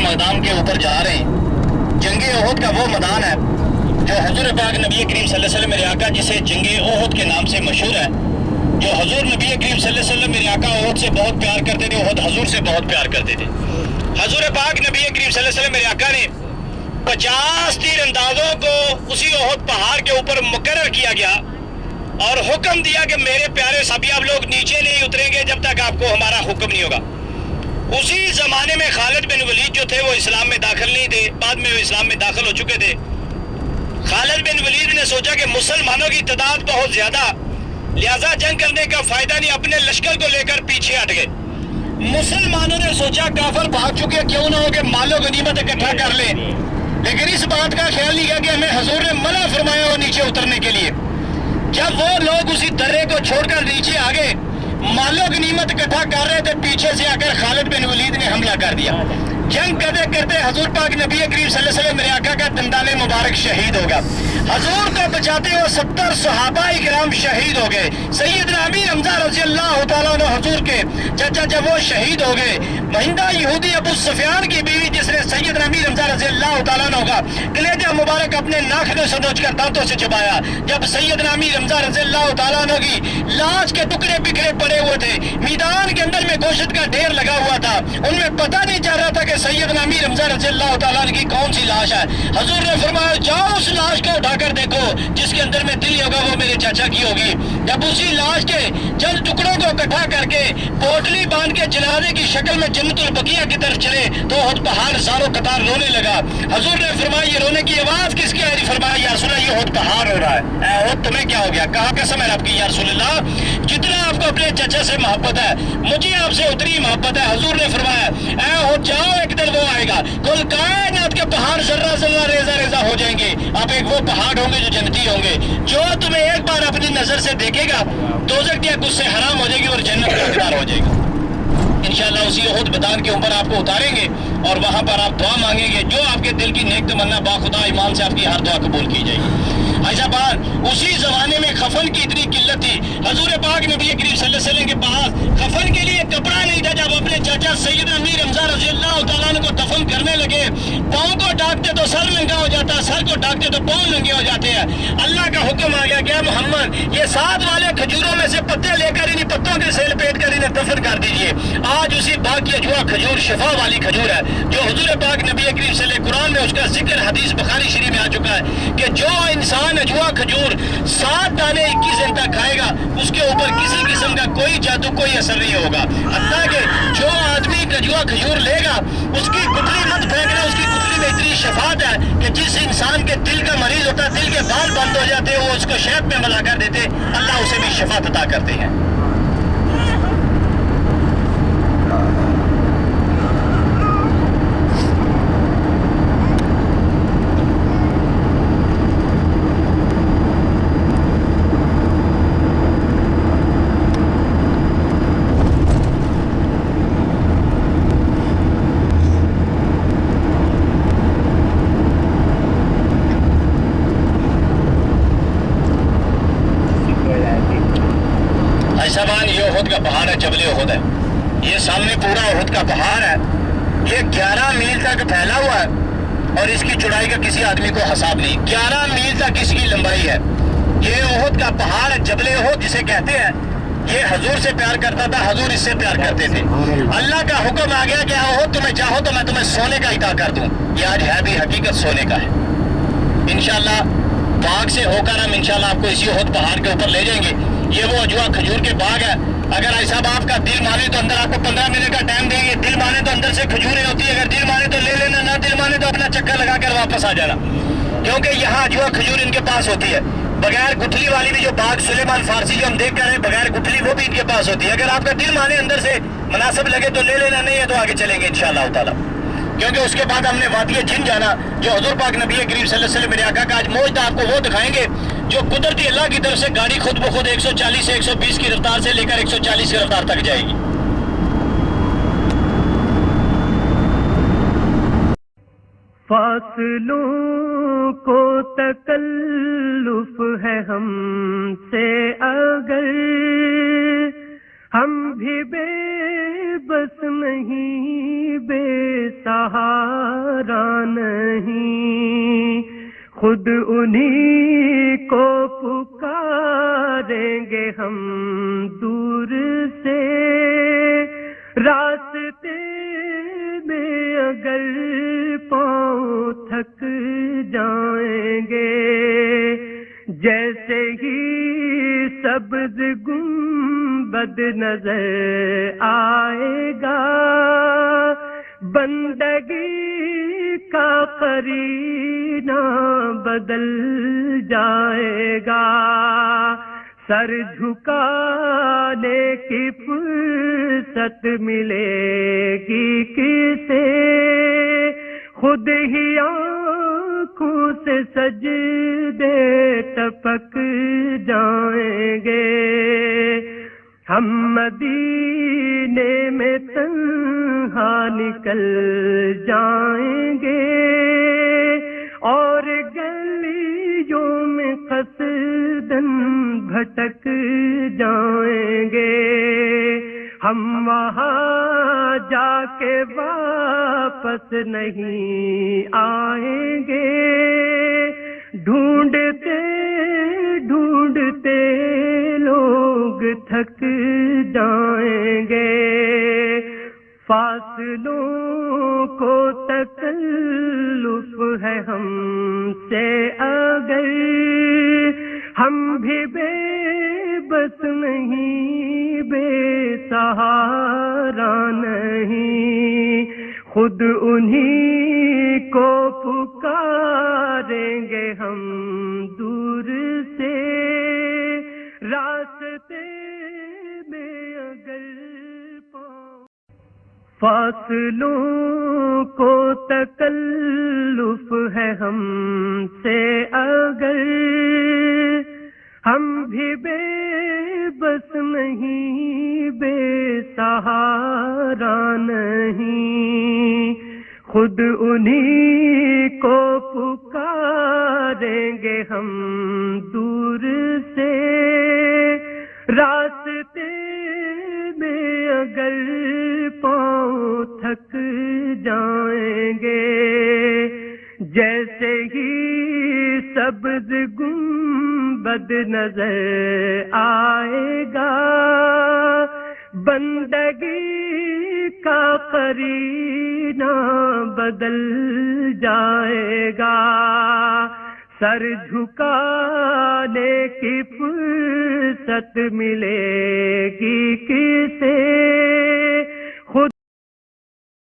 میدان کے اوپر جا رہے ہیں۔ جنگ احد کا وہ میدان ہے جو حضور پاک نبی کریم صلی اللہ علیہ وسلم میرے آقا جسے جنگ احد کے نام سے مشہور ہے، جو حضور نبی کریم صلی اللہ علیہ وسلم میرے آقا احد سے بہت پیار کرتے تھے، احد حضور سے بہت پیار کرتے تھے۔ حضور پاک نبی کریم صلی اللہ علیہ وسلم میرے آقا نے 50 تیر اندازوں کو اسی احد پہاڑ کے اوپر مقرر کیا گیا اور حکم دیا کہ میرے پیارے صحابی آپ لوگ نیچے نہیں اتریں گے جب تک آپ کو ہمارا حکم نہیں ہوگا۔ اسی زمانے میں خالد بن ولید جو تھے وہ اسلام میں داخل نہیں تھے، بعد میں وہ اسلام میں داخل ہو چکے تھے۔ خالد بن ولید نے سوچا کہ مسلمانوں کی تعداد بہت زیادہ، لہذا جنگ کرنے کا فائدہ نہیں، اپنے لشکر کو لے کر پیچھے ہٹ گئے۔ مسلمانوں نے سوچا کافر بھاگ چکے، کیوں نہ ہو کہ مال و غنیمت اکٹھا کر لیں، لیکن اس بات کا خیال نہیں کیا کہ ہمیں حضور نے منع فرمایا ہو نیچے اترنے کے لیے۔ جب وہ لوگ اسی درے کو چھوڑ کر نیچے آ گئے، مال و غنیمت اکٹھا کر رہے تھے، پیچھے سے آ کر خالد بن ولید نے حملہ کر دیا۔ جنگ کرتے کرتے حضور پاک نبی کریم صلی اللہ علیہ وسلم میرے آقا کا دندان مبارک شہید ہو گیا۔ حضور کو بچاتے ہوئے 70 صحابہ کرام شہید ہو گئے۔ سیدنا امیر حمزہ رضی اللہ تعالیٰ عنہ حضور کے چچا جب وہ شہید ہو گئے، مہندہ یہودی ابو سفیان کی بیوی جس نے سیدنا امیر حمزہ رضی اللہ تعالیٰ عنہ کا کلیجہ مبارک اپنے ناخنوں سے نوچ کر دانتوں سے چبایا، جب سیدنا امیر حمزہ رضی اللہ تعالیٰ عنہ کی لاش کے ٹکڑے بکھرے پڑے ہوئے تھے، میدان کے اندر میں گوشت کا ڈھیر لگا ہوا تھا، ان میں پتہ نہیں چل رہا تھا کہ سیدنا امیر حمزہ رضی اللہ تعالیٰ عنہ کی کون سی لاش ہے۔ حضور نے فرمایا جاؤ اس لاش کو اٹھا کر دیکھو، جس کے اندر میں دل ہوگا وہ میرے چاچا کی ہوگی۔ جب اسی لاش کے چند ٹکڑوں کو اکٹھا کر کے پوٹلی باندھ کے جنازے کی شکل میں جنت البقیہ کی طرف چلے تو احد پہاڑ زاروں قطار رونے لگا۔ حضور نے فرمایا یہ رونے کی آواز کس کی ہے؟ فرمایا یا رسول اللہ یہ احد پہاڑ ہو رہا ہے۔ اے احد تمہیں کیا ہو گیا؟ کہا قسم ہے رب کی یا رسول اللہ جتنا آپ کو اپنے چچا سے محبت ہے مجھے آپ سے اتنی محبت ہے۔ حضور نے فرمایا اے احد جاؤ ایک دن وہ آئے گا، کل کائنات کے پہاڑ ذرہ ذرہ ریزہ ریزہ ہو جائیں گے، اب ایک وہ پہاڑ ہوں گے جو جنتی ہوں گے، جو تمہیں ایک بار اپنی نظر سے دیکھے گا دوزخ کی آگ اس سے حرام ہو جائے گی اور جنت کا حقدار ہو جائے گا۔ انشاءاللہ اسی احد میدان کے اوپر آپ کو اتاریں گے اور وہاں پر آپ دعا مانگیں گے، جو آپ کے دل کی نیک تمنا باخدا ایمان سے آپ کی ہر دعا قبول کی جائے گی۔ ایسا بات اسی زمانے میں کفن کی اتنی قلت تھی، حضور پاک نبی کریم صلی اللہ علیہ وسلم کے پاس کفن کے لیے کپڑا نہیں تھا۔ جب اپنے چاچا سیدنا امیر حمزہ رضی اللہ تعالیٰ عنہ کو دفن کرنے لگے، پاؤں کو ڈھانکتے تو سر ننگا ہو جاتا، سر کو ڈھانکتے تو پاؤں ننگے ہو جاتے ہیں۔ اللہ کا حکم آ گیا کہ محمد یہ ساتھ والے کھجوروں میں سے پتے لے کر انہیں پتوں کے سے لپیٹ کر انہیں دفن کر دیجئے۔ آج اسی باغ کی اجوا کھجور شفا والی کھجور ہے جو حضور پاک نبی کریم صلی اللہ علیہ وسلم قرآن میں اس کا ذکر حدیث بخاری شریف میں آ چکا ہے کہ جو انسان اجوا کھجور 7 دانے 21 دن تک کھائے گا اس کے اوپر کسی قسم کا کوئی جادو کوئی اثر نہیں ہوگا، حتیٰ کہ جو آدمی اجوا کھجور لے گا اس کی گٹھلی مت پھینکنا، اس کی گٹھلی میں اتنی شفاعت ہے کہ جس انسان کے دل کا مریض ہوتا ہے، دل کے بال بند ہو جاتے ہیں، وہ اس کو شہد میں ملا کر دیتے، اللہ اسے بھی شفاعت عطا کرتے ہیں۔ یہ احد کا پہاڑ ہے، جبل احد ہے، یہ سامنے پورا احد کا پہاڑ ہے، یہ 11 میل تک پھیلا ہوا ہے اور اس کی چوڑائی کا کسی آدمی کو حساب نہیں، 11 میل تک اس کی لمبائی ہے۔ یہ احد کا پہاڑ ہے، جبل احد جسے کہتے ہیں، یہ حضور سے پیار کرتا تھا، حضور اس سے پیار کرتے تھے۔ اللہ کا حکم آ گیا کہ احد تمہیں چاہو تو میں تمہیں سونے کا عطا کر دوں، یہ آج ہے بھی حقیقت سونے کا ہے۔ انشاءاللہ باغ سے ہو کر ہم انشاءاللہ آپ کو اسی احد پہاڑ کے اوپر لے جائیں گے۔ یہ وہ اجوا کھجور کے باغ ہے، اگر ایسا آپ کا دل مانے تو اندر آپ کو 15 منٹ کا ٹائم دیں گے، دل مانے تو اندر سے کھجوریں ہوتی ہے، اگر دل مانے تو لے لینا، نہ دل مانے تو اپنا چکر لگا کر واپس آ جانا، کیونکہ یہاں اجوا کھجور ان کے پاس ہوتی ہے۔ بغیر گٹھلی والی بھی جو باغ سلیمان فارسی جو ہم دیکھ کر ہیں بغیر گٹھلی وہ بھی ان کے پاس ہوتی ہے، اگر آپ کا دل مانے اندر سے مناسب لگے تو لے لینا، نہیں ہے تو آگے چلیں گے انشاءاللہ تعالیٰ، کیونکہ اس کے بعد ہم نے وادی جن جانا جو حضور پاک نبی کریم صلی اللہ علیہ وسلم میرے آقا کا آج موجودہ آپ کو وہ دکھائیں گے جو قدرتی اللہ کی طرف سے گاڑی خود بخود 140 سے 120 کی رفتار سے لے کر 140 کی رفتار تک جائے گی۔ فاصلوں کو تکلف ہے ہم سے اگر ہم بھی بے بس نہیں، بے سہارا نہیں، خود انہی کو پکاریں گے ہم دور سے، راستے میں اگر پاؤں تھک جائیں گے، جیسے ہی سبز گنبد نظر آئے گا، بندگی کا قرینہ بدل جائے گا، سر جھکانے کی فرصت ملے گی کسے، خود ہی آنکھوں سے سجدے ٹپک جائیں گے، ہم مدینے میں تنہا نکل جائیں گے، اور گلیوں میں قصداً بھٹک جائیں گے، ہم وہاں جا کے واپس نہیں آئیں گے، ڈھونڈتے ڈھونڈتے لوگ تھک جائیں گے، فاصلوں کو تکلف ہے ہم سے اگر، ہم بھی بے بس نہیں، بے سہارا نہیں، خود انہی کو پکاریں گے ہم دور سے، راستے میں اگر پاؤں، فاصلوں کو تکلف ہے ہم سے اگر، ہم بھی بے بس نہیں، بے سہارا نہیں، خود انہی کو پکاریں گے ہم دور سے، راستے میں اگر پاؤں تھک جائیں گے، جیسے ہی سبز گنبد نظر آئے گا، بندگی کا قرینہ بدل جائے گا، سر جھکانے کی فرصت ملے گی کسے،